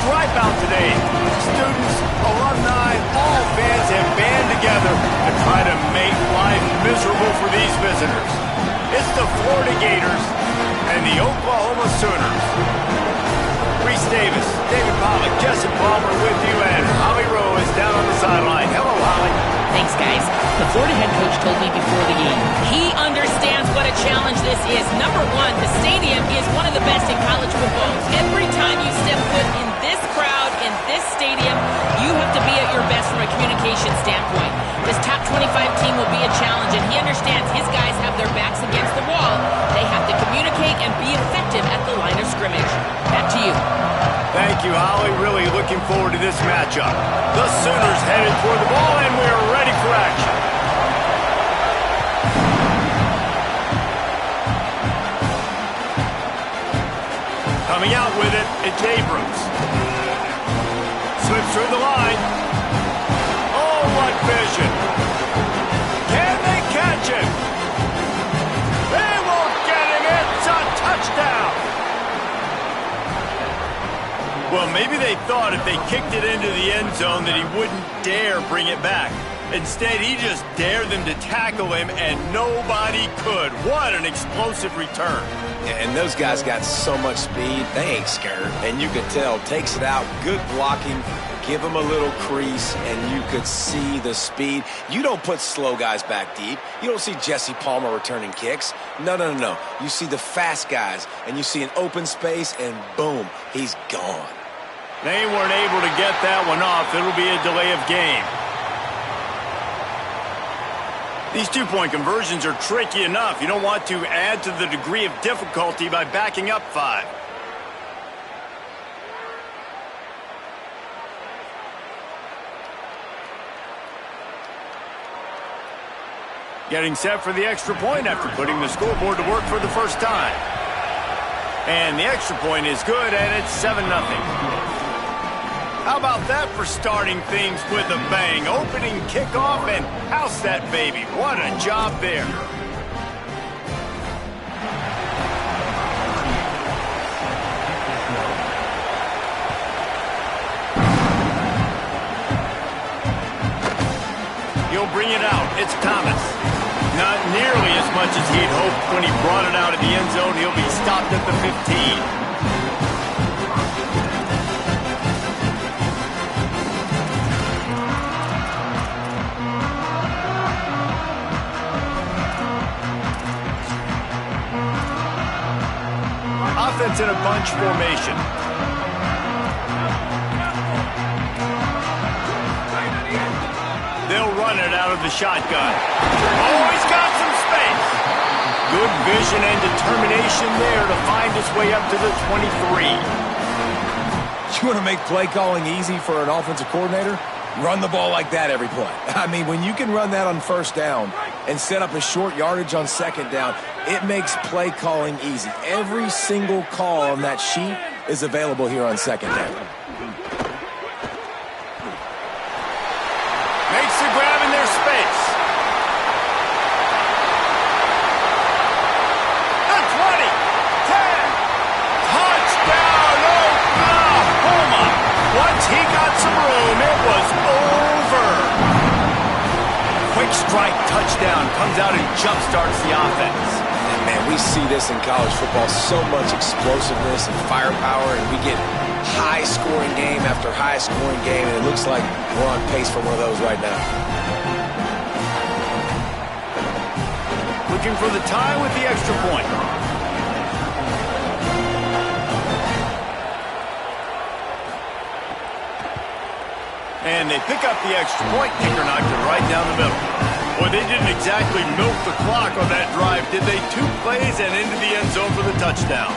stripe out today. Students, alumni, all fans have band together to try to make life miserable for these visitors. It's the Florida Gators and the Oklahoma Sooners. Reese Davis, David Pollack, Jesse Palmer with you, and Holly Rowe is down on the sideline. Hello, Holly. Thanks, guys. The Florida head coach told me before the game, he understands what a challenge this is. Number one, the stadium is one of the best in college football. Every time you step foot in this crowd, in this stadium, you have to be at your best from a communication standpoint. This top 25 team will be a challenge, and he understands his guys have their backs against the wall. They have to communicate and be effective at the line of scrimmage. Back to you. Thank you, Holly. Really looking forward to this matchup. The Sooners headed toward the ball, and we're ready for action. Coming out with it, it's Abrams. Slips through the line. Oh, what vision. Can they catch him? They won't get him. It's a touchdown. Well, maybe they thought if they kicked it into the end zone that he wouldn't dare bring it back. Instead, he just dared them to tackle him, and nobody could. What an explosive return. And those guys got so much speed, they ain't scared. And you could tell, takes it out, good blocking, give him a little crease, and you could see the speed. You don't put slow guys back deep. You don't see Jesse Palmer returning kicks. No. You see the fast guys, and you see an open space, and boom, he's gone. They weren't able to get that one off. It'll be a delay of game. These two-point conversions are tricky enough. You don't want to add to the degree of difficulty by backing up 5. Getting set for the extra point after putting the scoreboard to work for the first time. And the extra point is good, and it's 7-0. How about that for starting things with a bang? Opening kickoff and house that baby. What a job there. He'll bring it out. It's Thomas. Not nearly as much as he'd hoped when he brought it out of the end zone. He'll be stopped at the 15. Offense in a bunch formation. They'll run it out of the shotgun. Oh, he's got some space. Good vision and determination there to find his way up to the 23. You want to make play calling easy for an offensive coordinator? Run the ball like that every play. I mean, when you can run that on first down and set up a short yardage on second down, it makes play calling easy. Every single call on that sheet is available here on second down. Makes the grab in their space. The 20, 10, touchdown, Oklahoma. Once he got some room, it was over. Quick strike touchdown comes out and jump-starts the offense. And man, we see this in college football, so much explosiveness and firepower, and we get high-scoring game after high-scoring game, and it looks like we're on pace for one of those right now. Looking for the tie with the extra point. And they pick up the extra point. Kicker knocked it right down the middle. Boy, they didn't exactly milk the clock on that drive, did they? 2 plays and into the end zone for the touchdown.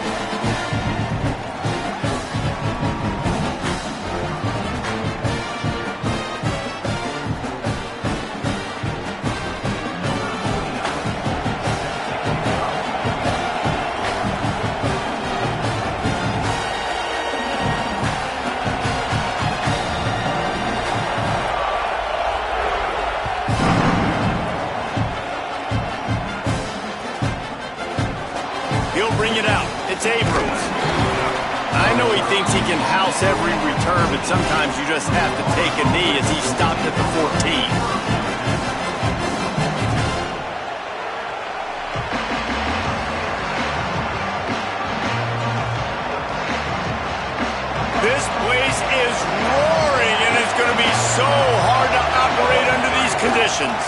He'll bring it out. It's Abrams. can house every return, but sometimes you just have to take a knee as he stopped at the 14. This place is roaring, and it's going to be so hard to operate under these conditions.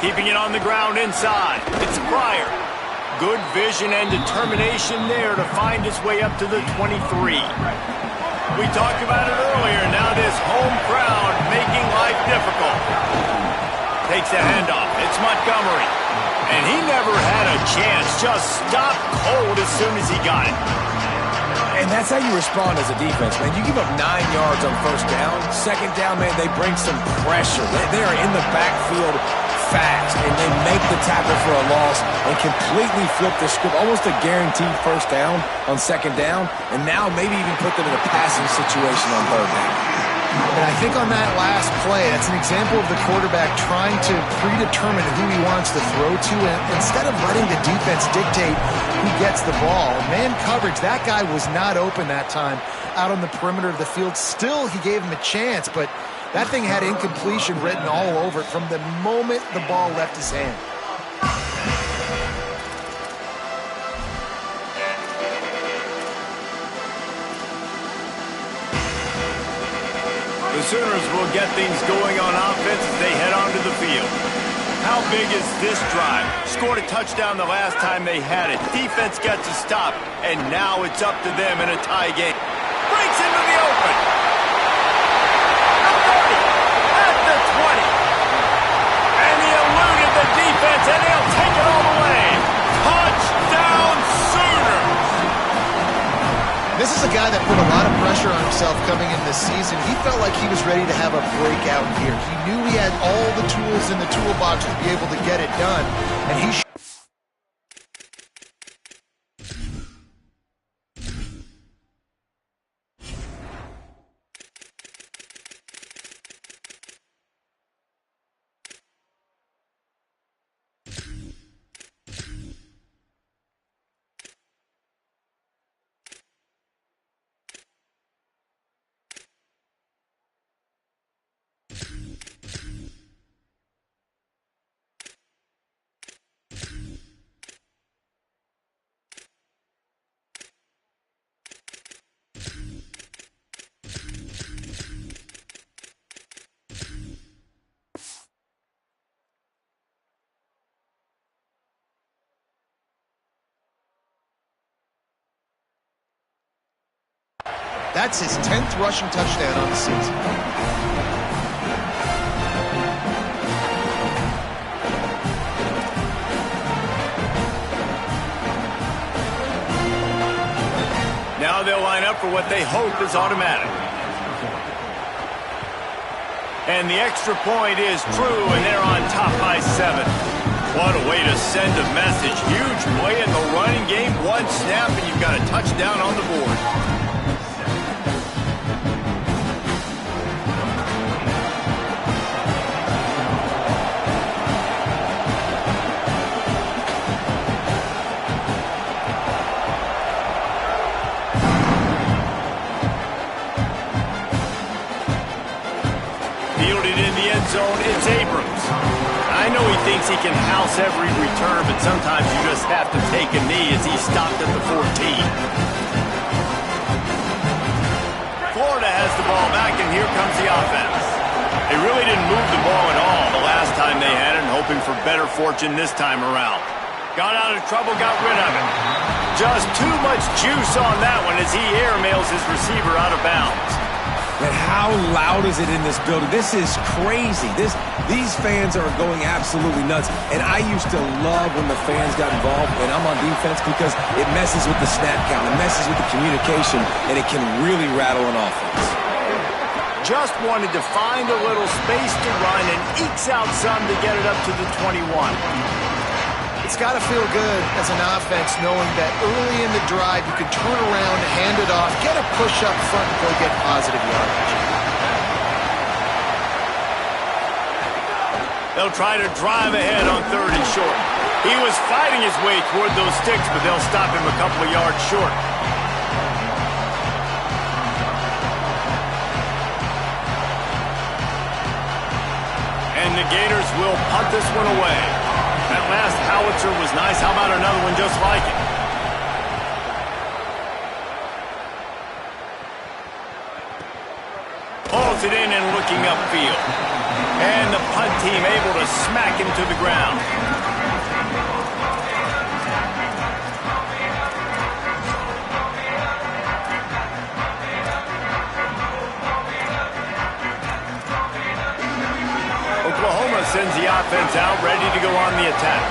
Keeping it on the ground inside. It's Pryor. Good vision and determination there to find his way up to the 23. We talked about it earlier. Now this home crowd making life difficult. Takes the handoff. It's Montgomery. And he never had a chance. Just stopped cold as soon as he got it. And that's how you respond as a defense, man. You give up 9 yards on first down. Second down, man, they bring some pressure. They are in the backfield fast, and they make the tackle for a loss and completely flip the script. Almost a guaranteed first down on second down, and now maybe even put them in a passing situation on third down. And I think on that last play, that's an example of the quarterback trying to predetermine who he wants to throw to, and instead of letting the defense dictate who gets the ball. Man coverage, that guy was not open that time out on the perimeter of the field. Still, he gave him a chance, but that thing had incompletion written all over it from the moment the ball left his hand. The Sooners will get things going on offense as they head onto the field. How big is this drive? Scored a touchdown the last time they had it. Defense gets a stop, and now it's up to them in a tie game. Breaks into the open. At 30, at the 20. And he eluded the defense, and he'll take it all the way. Touchdown Sooners! This is a guy that put a lot of pressure on himself coming in this season. He felt like he was ready to have a breakout year. He knew he had all the tools in the toolbox to be able to get it done, and he That's his 10th rushing touchdown on the season. Now they'll line up for what they hope is automatic. And the extra point is true, and they're on top by 7. What a way to send a message. Huge play in the running game. One snap, and you've got a touchdown on the board. Zone, it's Abrams. I know he thinks he can house every return, but sometimes you just have to take a knee as he stopped at the 14. Florida has the ball back, and here comes the offense. They really didn't move the ball at all the last time they had it, hoping for better fortune this time around. Got out of trouble, got rid of it. Just too much juice on that one as he airmails his receiver out of bounds. And how loud is it in this building? This is crazy. These fans are going absolutely nuts. And I used to love when the fans got involved, and I'm on defense, because it messes with the snap count, it messes with the communication, and it can really rattle an offense. Just wanted to find a little space to run and ekes out some to get it up to the 21. It's got to feel good as an offense knowing that early in the drive you can turn around, hand it off, get a push up front, and go get positive yardage. They'll try to drive ahead on 3rd and short. He was fighting his way toward those sticks, but they'll stop him a couple of yards short. the Gators will punt this one away. That last howitzer was nice. How about another one just like it? Pulls it in and looking upfield. And the punt team able to smack him to the ground. Oklahoma sends the offense out, ready to go on the attack.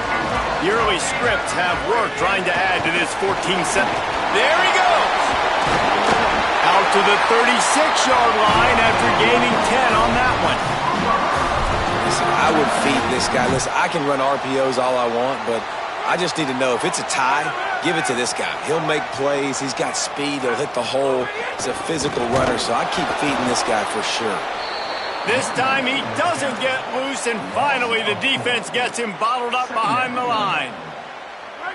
The early scripts have worked trying to add to this 14-7. There he goes! Out to the 36-yard line after gaining 10 on that one. Listen, I would feed this guy. Listen, I can run RPOs all I want, but I just need to know if it's a tie, give it to this guy. He'll make plays. He's got speed. He'll hit the hole. He's a physical runner, so I keep feeding this guy for sure. This time he doesn't get loose, and finally the defense gets him bottled up behind the line.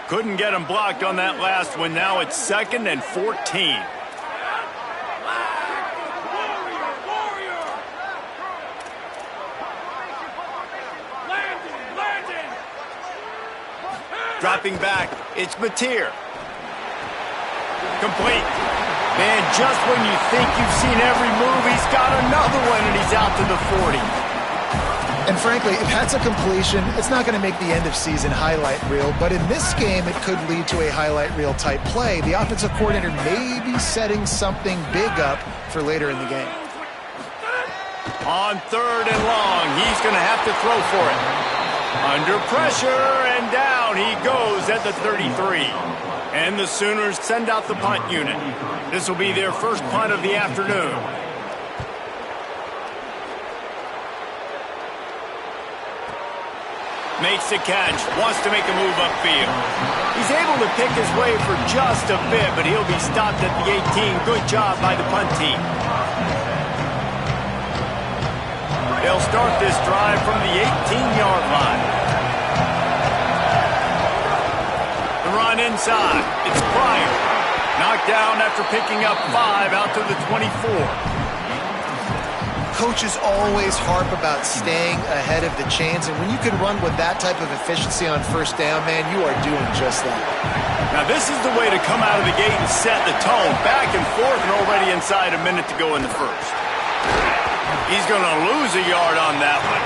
Couldn't get him blocked on that last one. Now it's 2nd and 14. Dropping back, it's Mateer. Complete. Man, just when you think you've seen every move, he's got another one, and he's out to the 40. And frankly, if that's a completion, it's not going to make the end-of-season highlight reel, but in this game, it could lead to a highlight reel-type play. The offensive coordinator may be setting something big up for later in the game. On 3rd and long, he's going to have to throw for it. Under pressure, and down he goes at the 33. And the Sooners send out the punt unit. This will be their first punt of the afternoon. Makes the catch, wants to make a move upfield. He's able to pick his way for just a bit, but he'll be stopped at the 18. Good job by the punt team. They'll start this drive from the 18-yard line. The run inside. It's Pryor. Knocked down after picking up 5 out to the 24. Coaches always harp about staying ahead of the chains, and when you can run with that type of efficiency on first down, man, you are doing just that. Now this is the way to come out of the gate and set the tone. Back and forth and already inside a minute to go in the first. He's going to lose a yard on that one.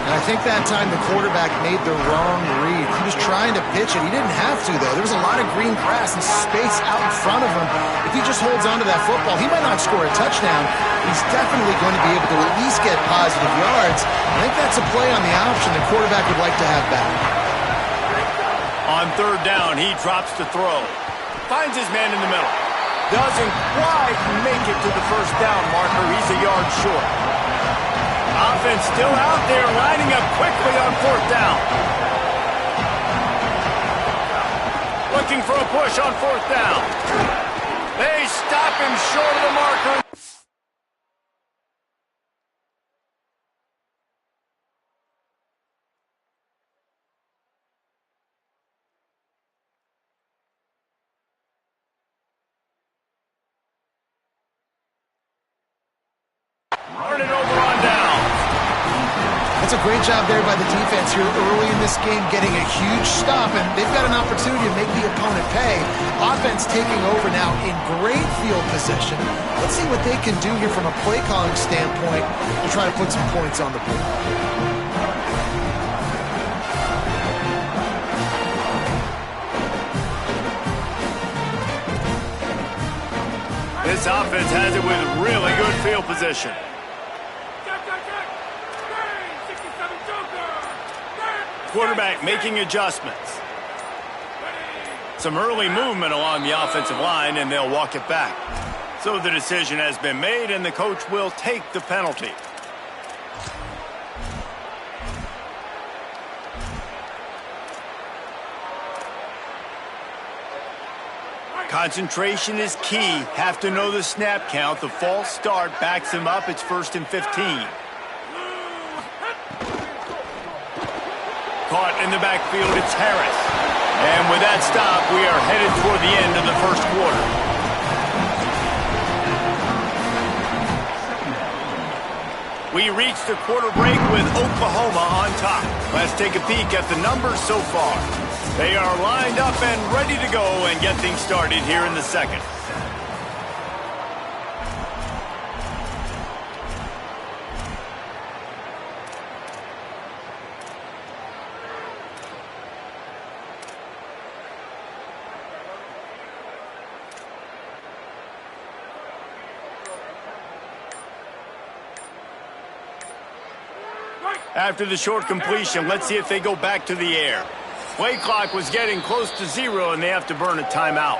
And I think that time the quarterback made the wrong read. He was trying to pitch it. He didn't have to, though. There was a lot of green grass and space out in front of him. If he just holds onto that football, he might not score a touchdown. He's definitely going to be able to at least get positive yards. I think that's a play on the option the quarterback would like to have back. On 3rd down, he drops to throw. Finds his man in the middle. Doesn't quite make it to the first down marker. He's a yard short. Offense still out there, lining up quickly on 4th down. Looking for a push on 4th down. They stop him short of the marker. Turn it over on down. That's a great job there by the defense here early in this game, getting a huge stop, and they've got an opportunity to make the opponent pay. Offense taking over now in great field position. Let's see what they can do here from a play calling standpoint to try to put some points on the board. This offense has it with really good field position. Quarterback making adjustments. Some early movement along the offensive line, and they'll walk it back. So the decision has been made, and the coach will take the penalty. Concentration is key. Have to know the snap count. The false start backs him up. It's 1st and 15. Caught in the backfield, it's Harris. And with that stop, we are headed toward the end of the first quarter. We reached the quarter break with Oklahoma on top. Let's take a peek at the numbers so far. They are lined up and ready to go and get things started here in the second. After the short completion, let's see if they go back to the air. Play clock was getting close to 0, and they have to burn a timeout.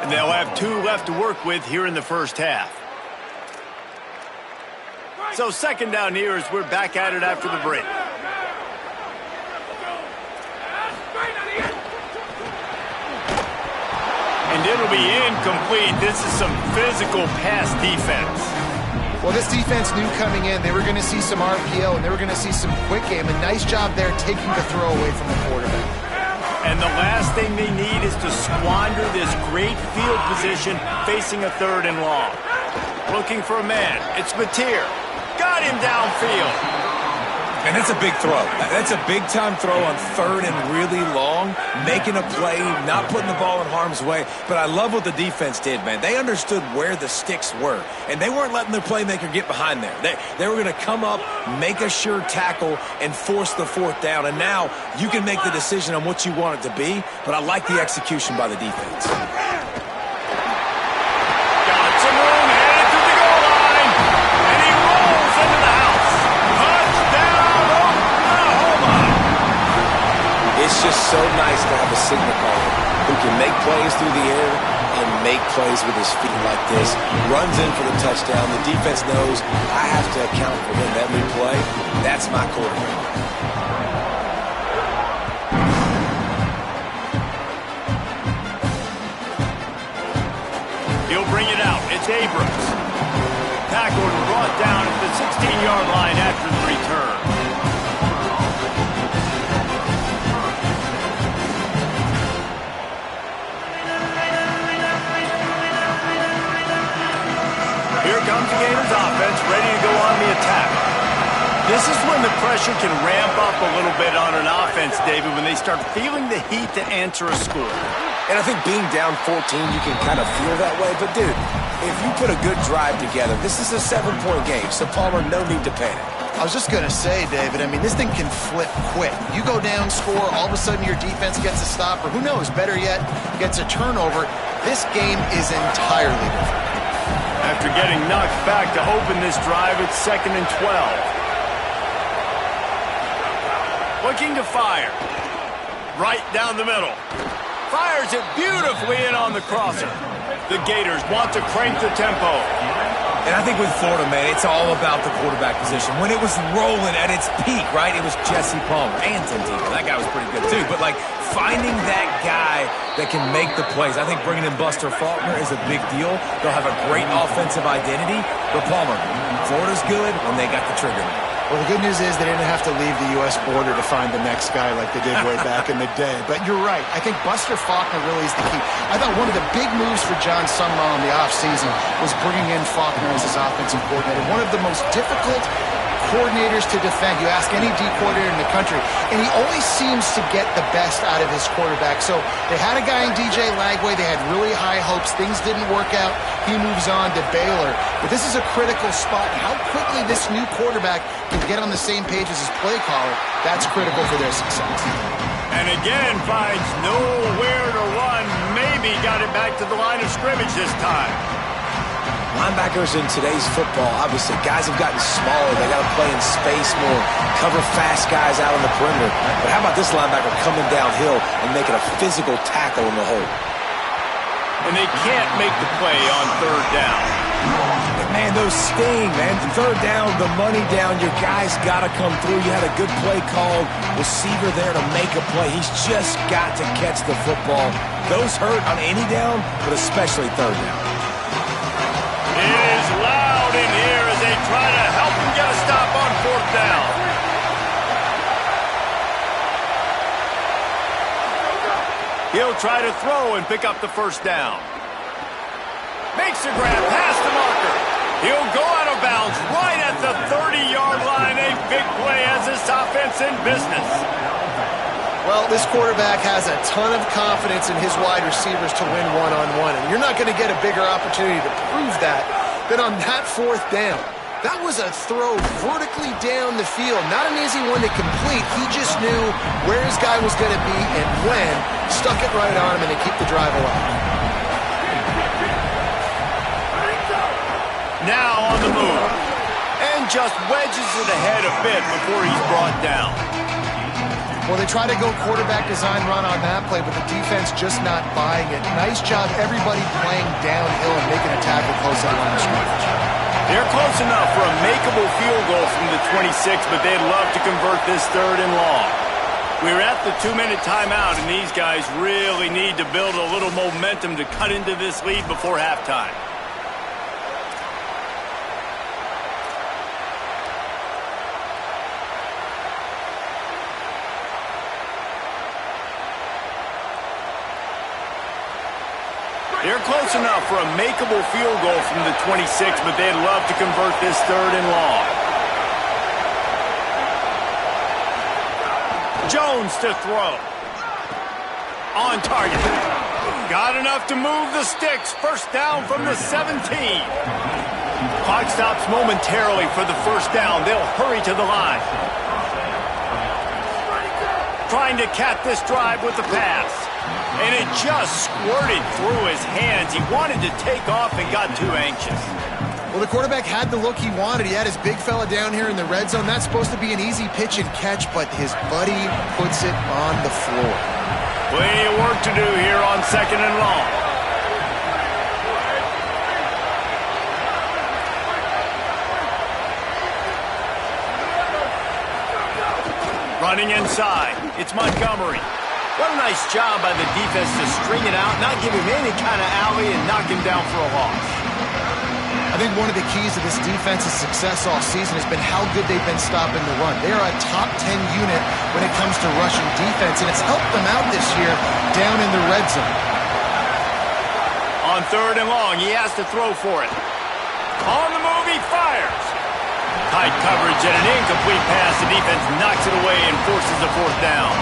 And they'll have 2 left to work with here in the first half. So second down here as we're back at it after the break. And it'll be incomplete. This is some physical pass defense. Well, this defense knew coming in they were going to see some RPO and they were going to see some quick game. A nice job there taking the throw away from the quarterback. And the last thing they need is to squander this great field position facing a 3rd and long. Looking for a man. It's Mateer. Got him downfield. And that's a big throw. That's a big-time throw on 3rd and really long, making a play, not putting the ball in harm's way. But I love what the defense did, man. They understood where the sticks were, and they weren't letting their playmaker get behind there. They were going to come up, make a sure tackle, and force the 4th down. And now you can make the decision on what you want it to be, but I like the execution by the defense. Got some room, headed to the goal line, and he rolls into the house. It's just so nice to have a signal caller who can make plays through the air and make plays with his feet like this. Runs in for the touchdown. The defense knows I have to account for him every play. That's my quarterback. He'll bring it out. It's Abrams. Tackled and brought down at the 16-yard line after the return. Here comes the Gators offense, ready to go on the attack. This is when the pressure can ramp up a little bit on an offense, David, when they start feeling the heat to answer a score. And I think being down 14, you can kind of feel that way. But, dude, if you put a good drive together, this is a 7-point game, so Palmer, no need to panic. I was just going to say, David, I mean, this thing can flip quick. You go down, score, all of a sudden your defense gets a stop, or who knows, better yet, gets a turnover. This game is entirely different. After getting knocked back to open this drive, it's 2nd and 12. Looking to fire. Right down the middle. Fires it beautifully in on the crosser. The Gators want to crank the tempo. And I think with Florida, man, it's all about the quarterback position. When it was rolling at its peak, right, it was Jesse Palmer and Tim Tebow. That guy was pretty good, too. But, like, finding that guy that can make the plays. I think bringing in Buster Faulkner is a big deal. They'll have a great offensive identity. But, Palmer, Florida's good when they got the trigger. Well, the good news is they didn't have to leave the U.S. border to find the next guy like they did way back in the day. But you're right. I think Buster Faulkner really is the key. I thought one of the big moves for John Summerall in the offseason was bringing in Faulkner as his offensive coordinator. One of the most difficult coordinators to defend. You ask any D coordinator in the country, and he always seems to get the best out of his quarterback. So they had a guy in DJ Lagway. They had really high hopes. Things didn't work out. He moves on to Baylor. But this is a critical spot. How quickly this new quarterback can get on the same page as his play caller, that's critical for their success. And again, finds nowhere to run. Maybe got it back to the line of scrimmage this time. Linebackers in today's football, obviously, guys have gotten smaller. They got to play in space more, cover fast guys out on the perimeter. But how about this linebacker coming downhill and making a physical tackle in the hole? And they can't make the play on 3rd down. But man, those sting, man. 3rd down, the money down. Your guys got to come through. You had a good play called. Receiver there to make a play. He's just got to catch the football. Those hurt on any down, but especially 3rd down. It is loud in here as they try to help him get a stop on 4th down. He'll try to throw and pick up the 1st down. Makes a grab past the marker. He'll go out of bounds right at the defense in business. Well, this quarterback has a ton of confidence in his wide receivers to win one-on-one, and you're not going to get a bigger opportunity to prove that than on that fourth down. That was a throw vertically down the field. Not an easy one to complete. He just knew where his guy was going to be and when. Stuck it right on him and to keep the drive alive. Now on the move. And just wedges it ahead a bit before he's brought down. Well, they try to go quarterback design run on that play, but the defense just not buying it. Nice job, everybody playing downhill and making a tackle close to the line of scrimmage. They're close enough for a makeable field goal from the 26, but they'd love to convert this 3rd and long. We're at the 2-minute timeout, and these guys really need to build a little momentum to cut into this lead before halftime. They're close enough for a makeable field goal from the 26, but they'd love to convert this 3rd and long. Jones to throw. On target. Got enough to move the sticks. First down from the 17. Clock stops momentarily for the first down. They'll hurry to the line. Trying to cap this drive with the pass. And it just squirted through his hands. He wanted to take off and got too anxious. Well, the quarterback had the look he wanted. He had his big fella down here in the red zone. That's supposed to be an easy pitch and catch, but his buddy puts it on the floor. Plenty of work to do here on 2nd and long. Running inside. It's Montgomery. What a nice job by the defense to string it out, not give him any kind of alley, and knock him down for a loss. I think one of the keys to this defense's success all season has been how good they've been stopping the run. They are a top 10 unit when it comes to rushing defense, and it's helped them out this year down in the red zone. On 3rd and long, he has to throw for it. On the move, he fires. Tight coverage and an incomplete pass. The defense knocks it away and forces a 4th down.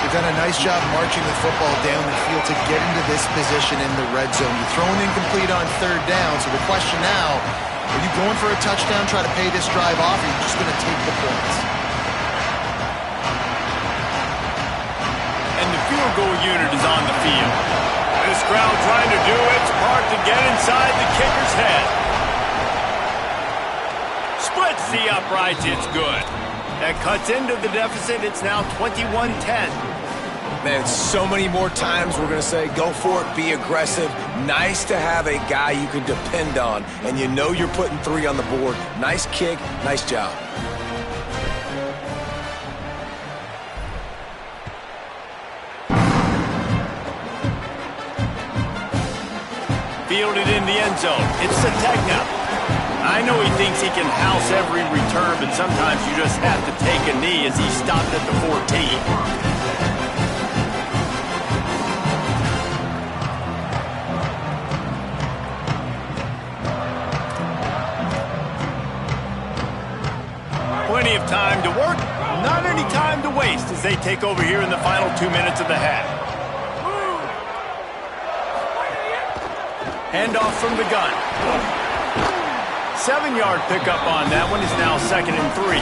They've done a nice job marching the football down the field to get into this position in the red zone. You throw an incomplete on 3rd down, so the question now, are you going for a touchdown, try to pay this drive off, or are you just going to take the points? And the field goal unit is on the field. This crowd trying to do its part to get inside the kicker's head. Splits the uprights, it's good. That cuts into the deficit. It's now 21-10. Man, so many more times we're going to say, go for it, be aggressive. Nice to have a guy you can depend on, and you know you're putting 3 on the board. Nice kick, nice job. Fielded in the end zone. It's Sategna. I know he thinks he can house every return, but sometimes you just have to take a knee as he stopped at the 14. Plenty of time to work, not any time to waste as they take over here in the final 2 minutes of the half. Handoff from the gun. 7-yard pickup on that one is now 2nd and 3.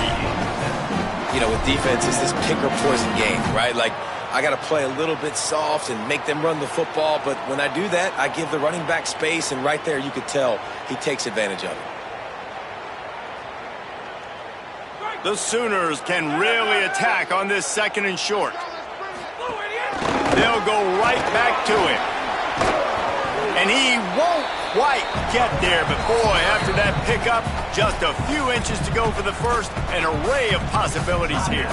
You know, with defense, it's this pick or poison game, right? Like, I got to play a little bit soft and make them run the football, but when I do that, I give the running back space, and right there you could tell he takes advantage of it. The Sooners can really attack on this 2nd and short. They'll go right back to him. And he won't quite get there, but boy, after that pickup, just a few inches to go for the first, an array of possibilities here.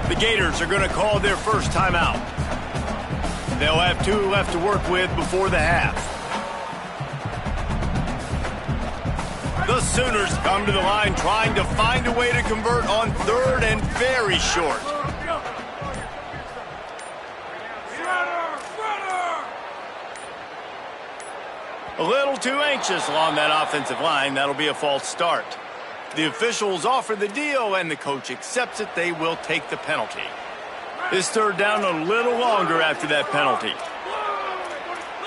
The Gators are going to call their first timeout. They'll have 2 left to work with before the half. The Sooners come to the line trying to find a way to convert on 3rd and very short. A little too anxious along that offensive line. That'll be a false start. The officials offer the deal, and the coach accepts it. They will take the penalty. This third down a little longer after that penalty.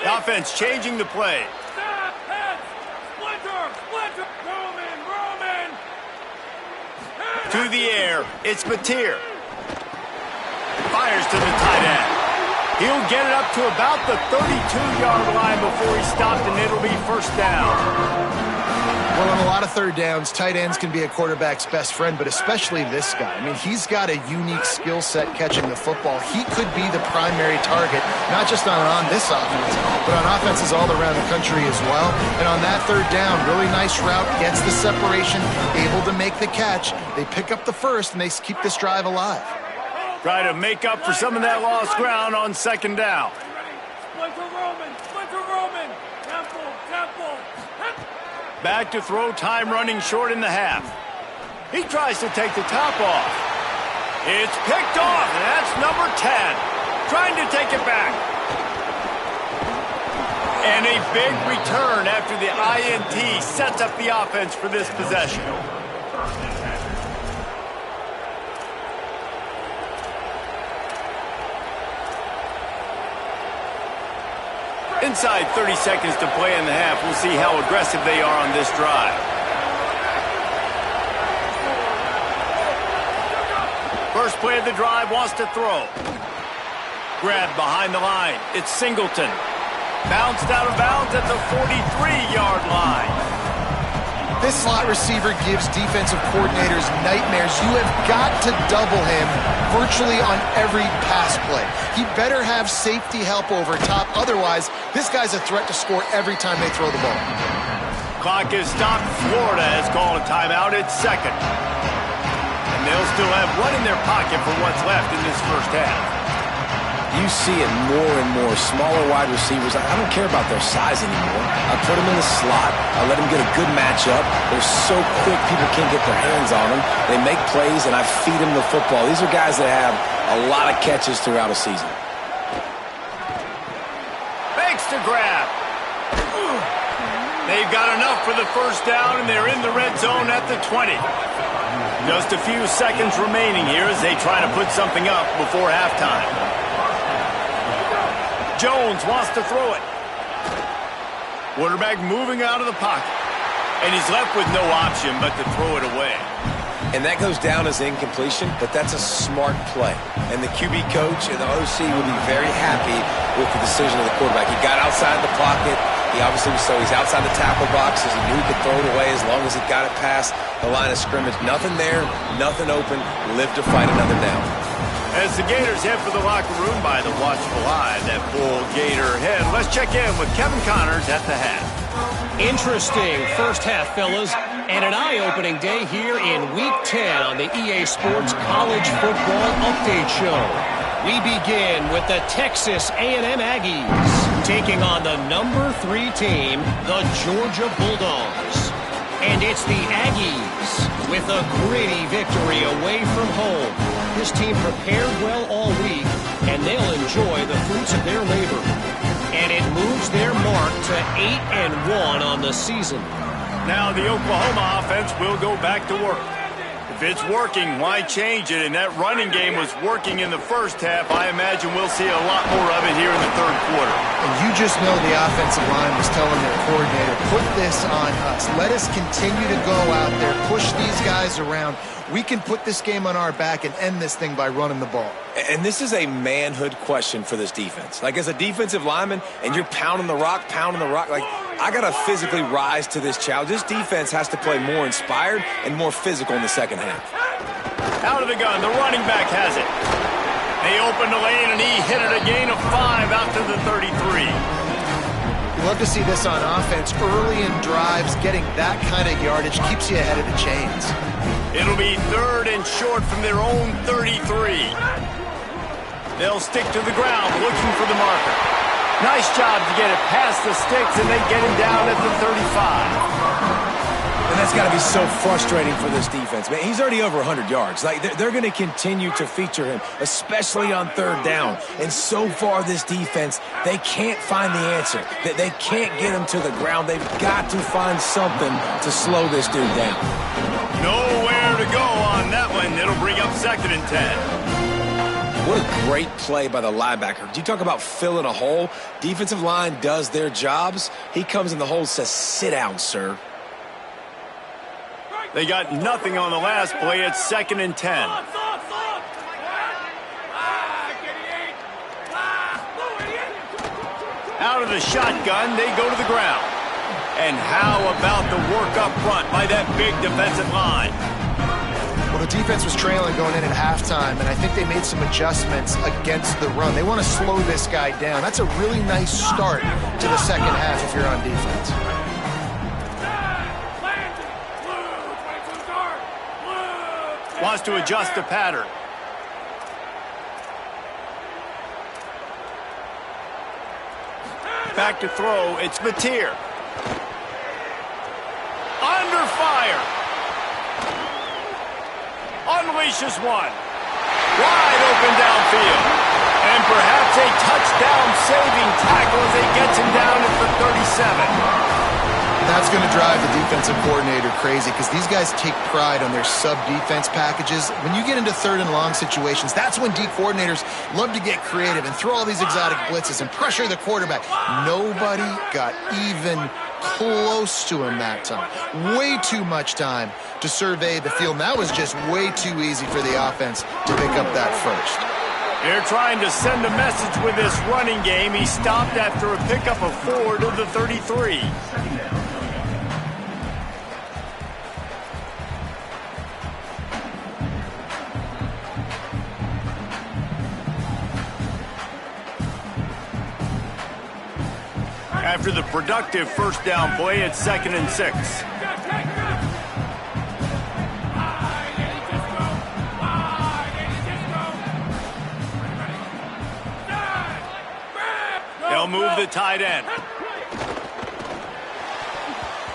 The offense changing the play. To the air, it's Mateer. Fires to the tight end. He'll get it up to about the 32-yard line before he's stopped, and it'll be first down. Well, on a lot of third downs, tight ends can be a quarterback's best friend, but especially this guy. I mean, he's got a unique skill set catching the football. He could be the primary target, not just on this offense, but on offenses all around the country as well. And on that third down, really nice route, gets the separation, able to make the catch. They pick up the first, and they keep this drive alive. Try to make up for some of that lost ground on second down. Back to throw, time running short in the half. He tries to take the top off. It's picked off, and that's number 10. Trying to take it back. And a big return after the INT sets up the offense for this possession. Inside 30 seconds to play in the half. We'll see how aggressive they are on this drive. First play of the drive, wants to throw. Grabbed behind the line. It's Singleton. Bounced out of bounds at the 43-yard line. This slot receiver gives defensive coordinators nightmares. You have got to double him virtually on every pass play. He better have safety help over top. Otherwise, this guy's a threat to score every time they throw the ball. Clock is stopped. Florida has called a timeout at second. And they'll still have one in their pocket for what's left in this first half. You see it more and more. Smaller wide receivers, I don't care about their size anymore. I put them in the slot. I let them get a good matchup. They're so quick, people can't get their hands on them. They make plays, and I feed them the football. These are guys that have a lot of catches throughout a season. Makes the grab. They've got enough for the first down, and they're in the red zone at the 20. Just a few seconds remaining here as they try to put something up before halftime. Jones wants to throw it. Quarterback moving out of the pocket. And he's left with no option but to throw it away. And that goes down as incompletion, but that's a smart play. And the QB coach and the OC will be very happy with the decision of the quarterback. He got outside the pocket. He obviously he's outside the tackle boxes. He knew he could throw it away as long as he got it past the line of scrimmage. Nothing there, nothing open. Live to fight another down. As the Gators head for the locker room by the watchful eye, that full Gator head. Let's check in with Kevin Connors at the half. Interesting first half, fellas, and an eye-opening day here in Week 10 on the EA Sports College Football Update Show. We begin with the Texas A&M Aggies taking on the number 3 team, the Georgia Bulldogs. And it's the Aggies with a gritty victory away from home. This team prepared well all week, and they'll enjoy the fruits of their labor. And it moves their mark to 8-1 on the season. Now the Oklahoma offense will go back to work. If it's working, why change it? And that running game was working in the first half. I imagine we'll see a lot more of it here in the third quarter. And you just know the offensive line was telling their coordinator, put this on us. Let us continue to go out there, push these guys around. We can put this game on our back and end this thing by running the ball. And this is a manhood question for this defense. Like, as a defensive lineman, and you're pounding the rock, like, I got to physically rise to this challenge. This defense has to play more inspired and more physical in the second half. Out of the gun, the running back has it. They opened the lane, and he hit it a gain of 5 out to the 33. You love to see this on offense. Early in drives, getting that kind of yardage keeps you ahead of the chains. It'll be 3rd and short from their own 33. They'll stick to the ground, looking for the marker. Nice job to get it past the sticks, and they get him down at the 35. And That's got to be so frustrating for this defense, man. He's already over 100 yards. Like, they're going to continue to feature him, especially on third down. And so far, this defense, they can't find the answer. They can't get him to the ground. They've got to find something to slow this dude down. Nowhere to go on that one. It'll bring up 2nd and 10. What a great play by the linebacker. Do you talk about filling a hole? Defensive line does their jobs. He comes in the hole and says, sit down, sir. They got nothing on the last play. It's 2nd and 10. Out of the shotgun, they go to the ground. And how about the work up front by that big defensive line? Well, the defense was trailing going in at halftime, and I think they made some adjustments against the run. They want to slow this guy down. That's a really nice start to the second half if you're on defense. Wants to adjust the pattern. Back to throw. It's Mateer. Under fire. Unleashes one. Wide open downfield. And perhaps a touchdown-saving tackle as he gets him down at the 37. That's going to drive the defensive coordinator crazy because these guys take pride on their sub-defense packages. When you get into 3rd and long situations, that's when D coordinators love to get creative and throw all these exotic blitzes and pressure the quarterback. Nobody got even close to him that time. Way too much time to survey the field. And that was just way too easy for the offense to pick up that first. They're trying to send a message with this running game. He stopped after a pickup of 4 to the 33. After the productive first down play, it's 2nd and 6. They'll move the tight end.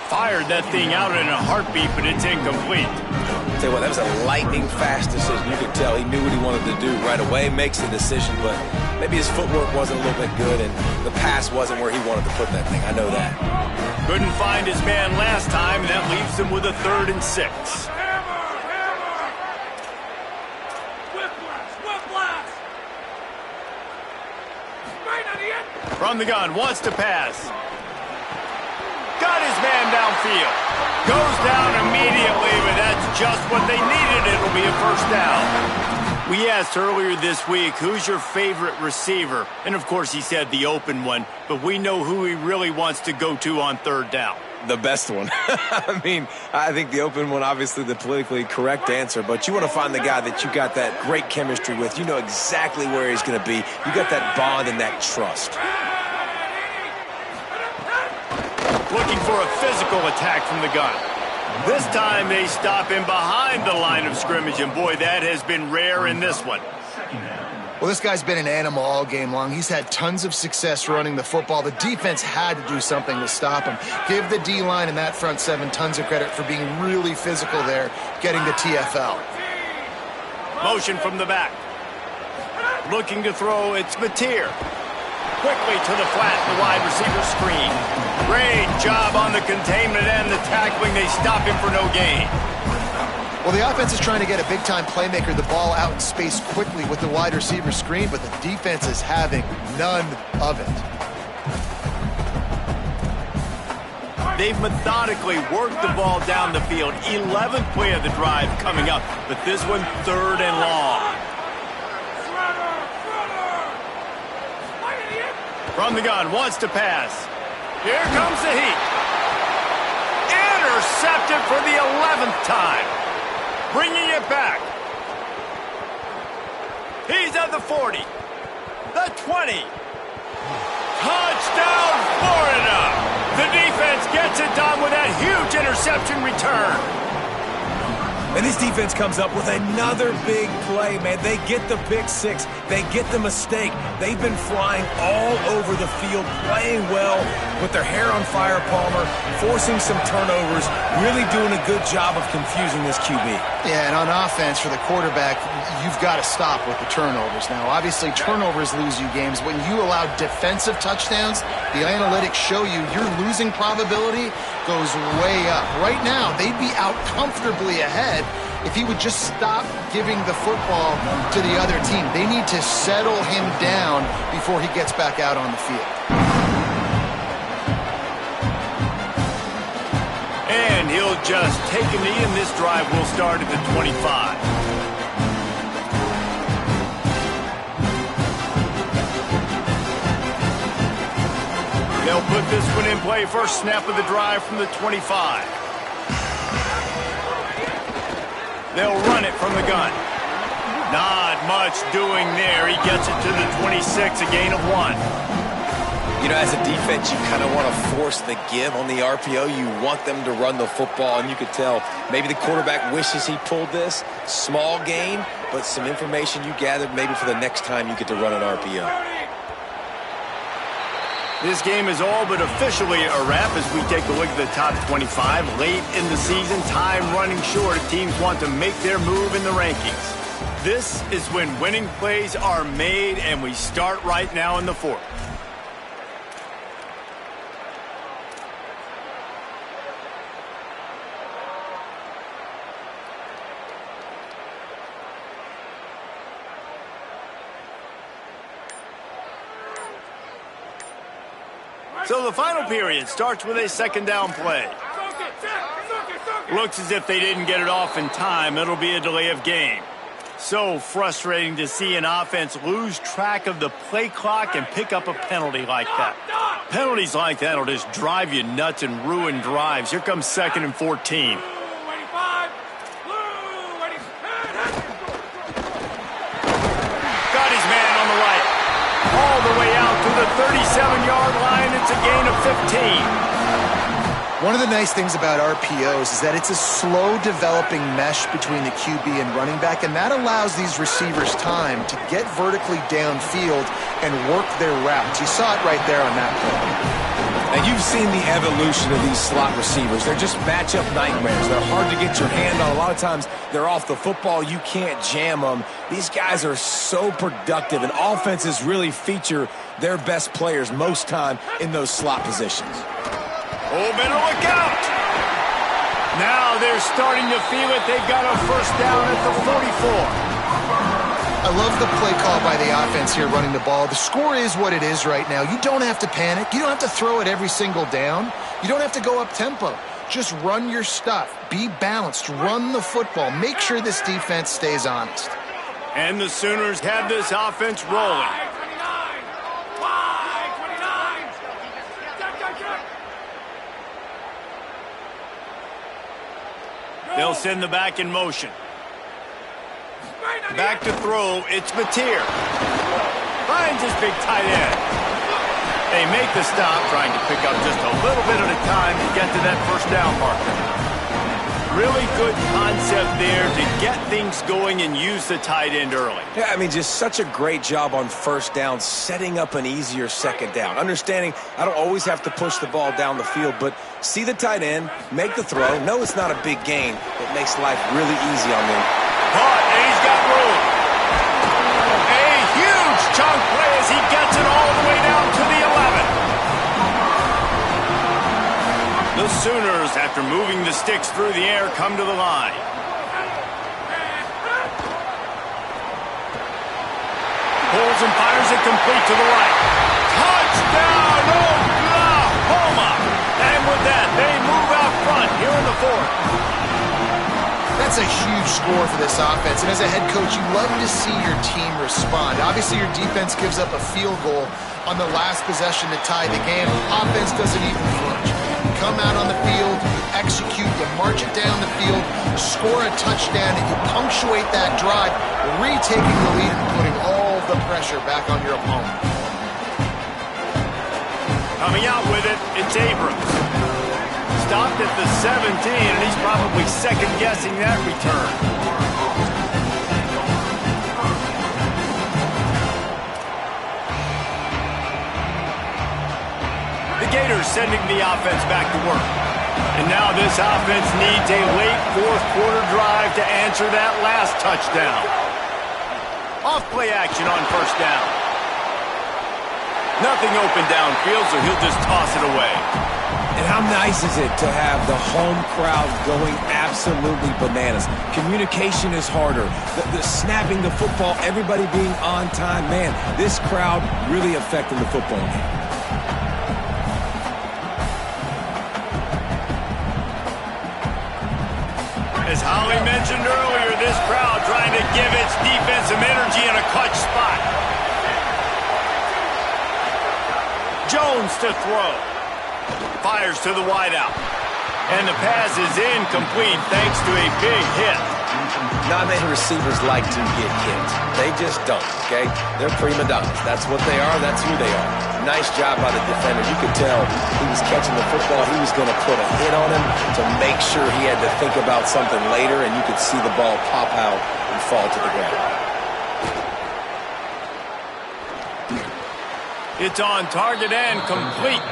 Fired that thing out in a heartbeat, but it's incomplete. Tell you what, that was a lightning-fast decision. You could tell he knew what he wanted to do right away, makes the decision, but maybe his footwork wasn't a little bit good, and the pass wasn't where he wanted to put that thing. I know that. Couldn't find his man last time, and that leaves him with a 3rd and 6. From the gun, wants to pass. Got his man downfield. Goes down immediately, but that's just what they needed. It'll be a first down. We asked earlier this week, who's your favorite receiver? And, of course, he said the open one, but we know who he really wants to go to on 3rd down. The best one. I mean, I think the open one, obviously the politically correct answer, but you want to find the guy that you got that great chemistry with. You know exactly where he's going to be. You got that bond and that trust. Looking for a physical attack from the gun. This time they stop him behind the line of scrimmage, and boy, that has been rare in this one. Well, this guy's been an animal all game long. He's had tons of success running the football. The defense had to do something to stop him. Give the D-line and that front seven tons of credit for being really physical there, getting the TFL. Motion from the back. Looking to throw, it's Mateer. Quickly to the flat, the wide receiver screen. Great job on the containment and the tackling. They stop him for no gain. Well, the offense is trying to get a big-time playmaker the ball out in space quickly with the wide receiver screen, but the defense is having none of it. They've methodically worked the ball down the field. 11th play of the drive coming up, but this one 3rd and long. From the gun, wants to pass. Here comes the heat. Intercepted for the 11th time. Bringing it back. He's at the 40. The 20. Touchdown, Florida. The defense gets it done with that huge interception return. And this defense comes up with another big play, man. They get the pick six. They get the mistake. They've been flying all over the field, playing well with their hair on fire, Palmer, forcing some turnovers, really doing a good job of confusing this QB. Yeah, and on offense for the quarterback, you've got to stop with the turnovers. Now, obviously, turnovers lose you games. When you allow defensive touchdowns, the analytics show you your losing probability goes way up. Right now, they'd be out comfortably ahead if he would just stop giving the football to the other team. They need to settle him down before he gets back out on the field. And he'll just take a knee, and this drive will start at the 25. They'll put this one in play. First snap of the drive from the 25. They'll run it from the gun. Not much doing there. He gets it to the 26, a gain of 1. You know, as a defense, you kind of want to force the give on the RPO. You want them to run the football, and you could tell maybe the quarterback wishes he pulled this. Small gain, but some information you gathered maybe for the next time you get to run an RPO. This game is all but officially a wrap as we take a look at the top 25. Late in the season, time running short. Teams want to make their move in the rankings. This is when winning plays are made, and we start right now in the fourth. So the final period starts with a second down play. Looks as if they didn't get it off in time. It'll be a delay of game. So frustrating to see an offense lose track of the play clock and pick up a penalty like that. Penalties like that will just drive you nuts and ruin drives. Here comes 2nd and 14. Got his man on the right. All the way out to the 37-yard line. It's a gain of 15. One of the nice things about RPOs is that it's a slow developing mesh between the QB and running back, and that allows these receivers time to get vertically downfield and work their routes. You saw it right there on that play. And you've seen the evolution of these slot receivers. They're just matchup nightmares. They're hard to get your hand on. A lot of times they're off the football. You can't jam them. These guys are so productive, and offenses really feature their best players most time in those slot positions. Oh, better look out. Now they're starting to feel it. They've got a first down at the 44. I love the play call by the offense here running the ball. The score is what it is right now. You don't have to panic. You don't have to throw it every single down. You don't have to go up tempo. Just run your stuff. Be balanced. Run the football. Make sure this defense stays honest. And the Sooners have this offense rolling. They'll send the back in motion. Back to throw, it's Mateer. Finds his big tight end. They make the stop, trying to pick up just a little bit at a time to get to that first down marker. Really good concept there to get things going and use the tight end early. Yeah, I mean, just such a great job on first down, setting up an easier second down. Understanding I don't always have to push the ball down the field, but see the tight end, make the throw. No, it's not a big gain. It makes life really easy on them. Caught, and he's got room. A huge chunk play as he gets it all the way down to the 11. The Sooners, after moving the sticks through the air, come to the line. Pulls and fires it complete to the right. Touchdown, Oklahoma! And with that, they move out front here in the fourth. That's a huge score for this offense, and as a head coach, you love to see your team respond. Obviously, your defense gives up a field goal on the last possession to tie the game. Offense doesn't even flinch. You come out on the field, you execute, you march it down the field, score a touchdown, and you punctuate that drive, retaking the lead and putting all the pressure back on your opponent. Coming out with it, it's Abrams. stopped at the 17, and he's probably second-guessing that return. The Gators sending the offense back to work. And now this offense needs a late fourth-quarter drive to answer that last touchdown. Off-play action on first down. Nothing open downfield, so he'll just toss it away. And how nice is it to have the home crowd going absolutely bananas? Communication is harder. The snapping the football, everybody being on time. Man, this crowd really affecting the football game. As Holly mentioned earlier, this crowd trying to give its defense some energy in a clutch spot. Jones to throw. Fires to the wideout. And the pass is incomplete thanks to a big hit. Not many receivers like to get hit. They just don't, okay? They're prima donnas. That's what they are. That's who they are. Nice job by the defender. You could tell he was catching the football. He was going to put a hit on him to make sure he had to think about something later, and you could see the ball pop out and fall to the ground. It's on target and complete.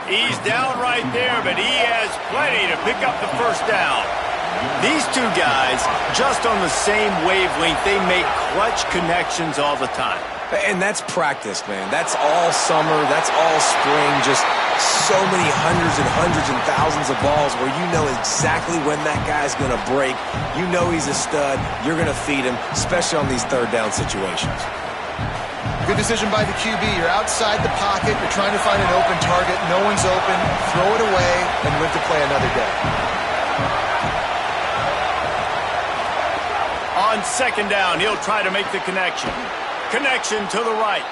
He's down right there, but he has plenty to pick up the first down. These two guys, just on the same wavelength, they make clutch connections all the time. And that's practice, man. That's all summer. That's all spring. Just so many hundreds and thousands of balls where you know exactly when that guy's going to break. You know he's a stud. You're going to feed him, especially on these third down situations. Good decision by the QB. You're outside the pocket. You're trying to find an open target. No one's open. Throw it away and live to play another day. On second down, he'll try to make the connection. Connection to the right.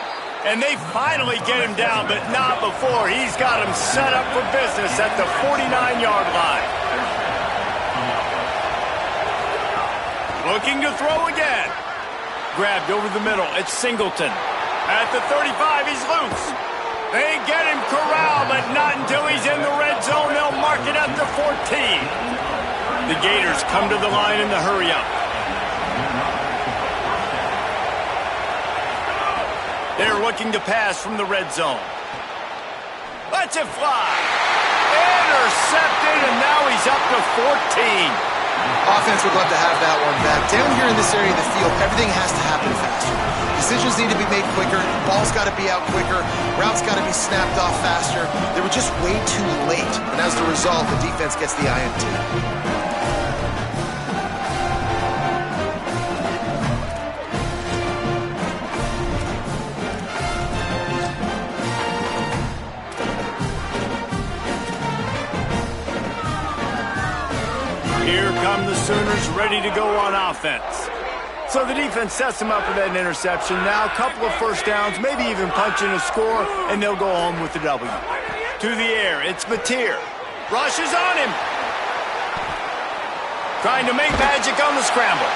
And they finally get him down, but not before. He's got him set up for business at the 49-yard line. Looking to throw again. Grabbed over the middle. It's Singleton. At the 35, he's loose. They get him corralled, but not until he's in the red zone. They'll mark it at the 14. The Gators come to the line in the hurry-up. They're looking to pass from the red zone. Lets it fly. Intercepted, and now he's up to 14. Offense would love to have that one back. Down here in this area of the field, everything has to happen faster. Decisions need to be made quicker. Ball's got to be out quicker. Routes got to be snapped off faster. They were just way too late. And as the result, the defense gets the INT. Here come the Sooners ready to go on offense. So the defense sets them up for that interception. Now a couple of first downs, maybe even punching a score, and they'll go home with the W. To the air, it's Mateer. Rushes on him. Trying to make magic on the scramble.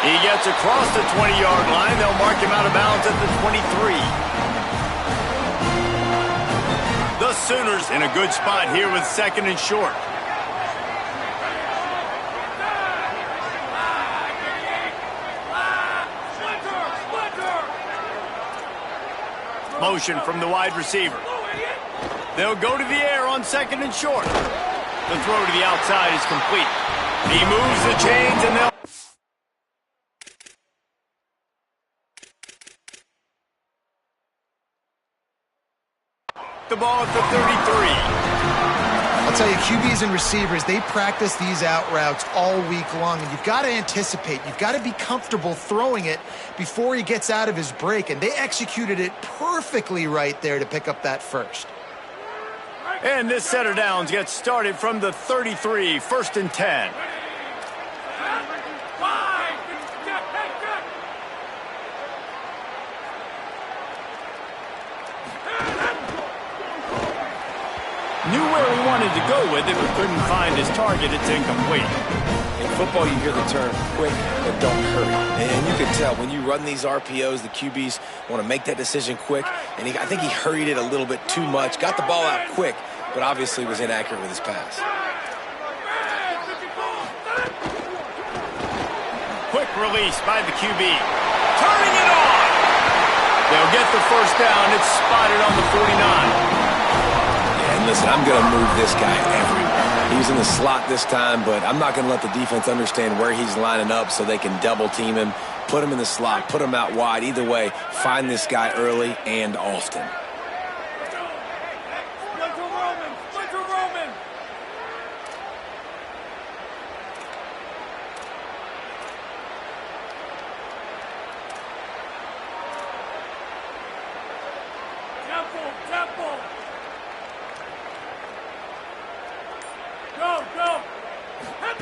He gets across the 20-yard line. They'll mark him out of bounds at the 23. The Sooners in a good spot here with second and short. Motion from the wide receiver. They'll go to the air on second and short. The throw to the outside is complete. He moves the chains and they'll... The ball at the 33. I'll tell you, QBs and receivers, they practice these out routes all week long, and you've got to anticipate. You've got to be comfortable throwing it before he gets out of his break, and they executed it perfectly right there to pick up that first. And this set of downs gets started from the 33, 1st and 10. Knew where he wanted to go with it, but couldn't find his target. It's incomplete. In football, you hear the term quick, but don't hurry. And you can tell when you run these RPOs, the QBs want to make that decision quick. And I think he hurried it a little bit too much. Got the ball out quick, but obviously was inaccurate with his pass. release by the QB. Turning it on. They'll get the first down. It's spotted on the 49. Yeah, and listen, I'm going to move this guy everywhere. He's in the slot this time, but I'm not going to let the defense understand where he's lining up so they can double team him, put him in the slot, put him out wide. Either way, find this guy early and often.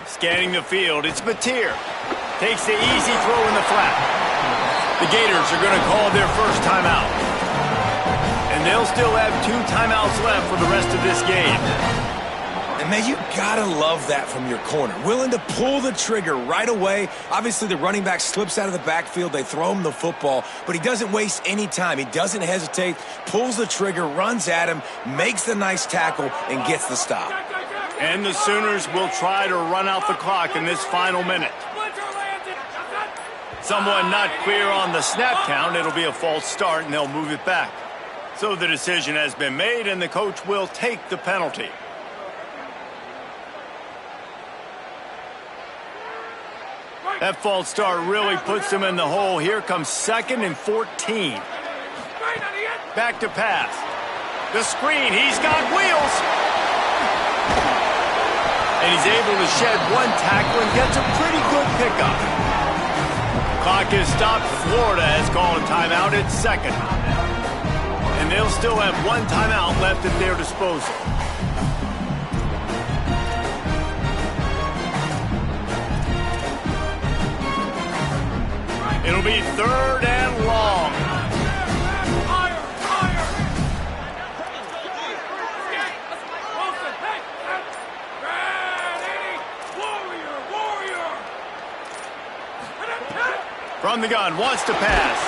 Scanning the field, it's Mateer. Takes the easy throw in the flat. The Gators are going to call their first timeout. And they'll still have 2 timeouts left for the rest of this game. And, man, you got to love that from your corner. Willing to pull the trigger right away. Obviously, the running back slips out of the backfield. They throw him the football, but he doesn't waste any time. He doesn't hesitate, pulls the trigger, runs at him, makes the nice tackle, and gets the stop. And the Sooners will try to run out the clock in this final minute. Someone not clear on the snap count. It'll be a false start, and they'll move it back. So the decision has been made, and the coach will take the penalty. That false start really puts them in the hole. Here comes 2nd and 14. Back to pass. The screen. He's got wheels. And he's able to shed 1 tackle and gets a pretty good pickup. Clock is stopped. Florida has called a timeout at 2nd. And they'll still have 1 timeout left at their disposal. It'll be 3rd and long. From the gun, wants to pass.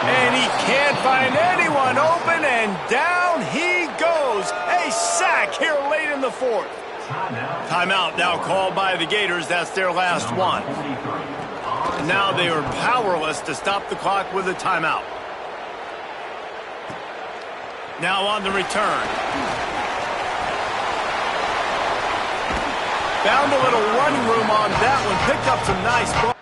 And he can't find anyone open, and down he goes. A sack here late in the 4th. Timeout now called by the Gators. That's their last one. And now they are powerless to stop the clock with a timeout. Now on the return. Found a little running room on that one. Picked up some nice ball.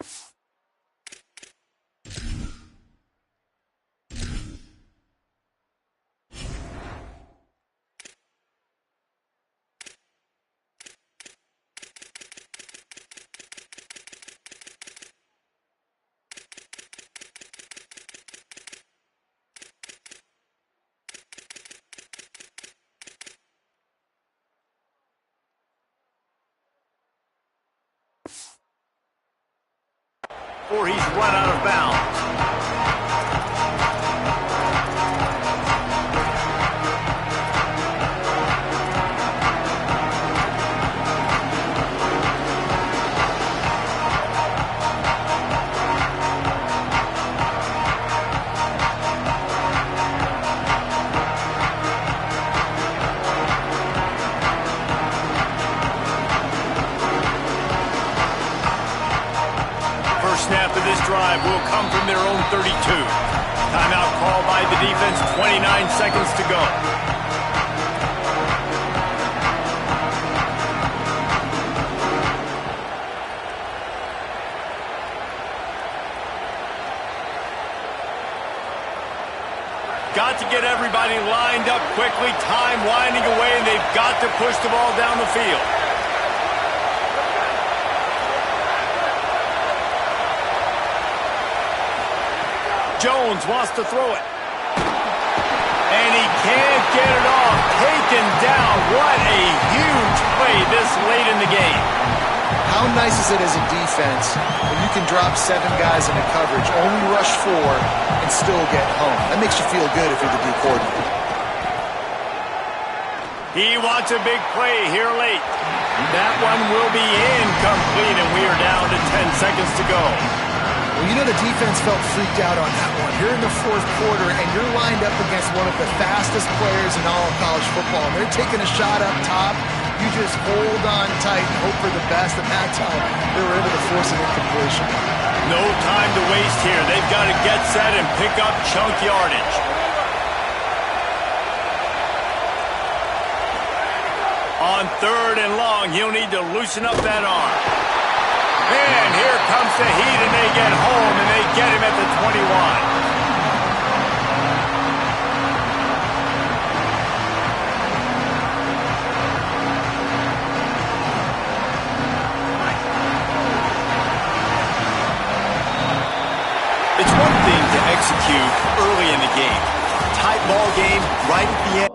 Before he's run out of bounds. Snap of this drive will come from their own 32. Timeout called by the defense, 29 seconds to go. Got to get everybody lined up quickly, time winding away, and they've got to push the ball down the field. Jones wants to throw it. And he can't get it off. Taken down. What a huge play this late in the game. How nice is it as a defense when you can drop 7 guys into coverage, only rush 4, and still get home? That makes you feel good if you're the D coordinator. He wants a big play here late. That one will be incomplete, and we are down to 10 seconds to go. Well, you know the defense felt freaked out on that one. You're in the fourth quarter, and you're lined up against one of the fastest players in all of college football, and they're taking a shot up top. You just hold on tight and hope for the best, and that's how they were able to force an incompletion. No time to waste here. They've got to get set and pick up chunk yardage. On 3rd and long, he'll need to loosen up that arm. And here comes the heat, and they get home, and they get him at the 21. It's one thing to execute early in the game. Tight ball game right at the end.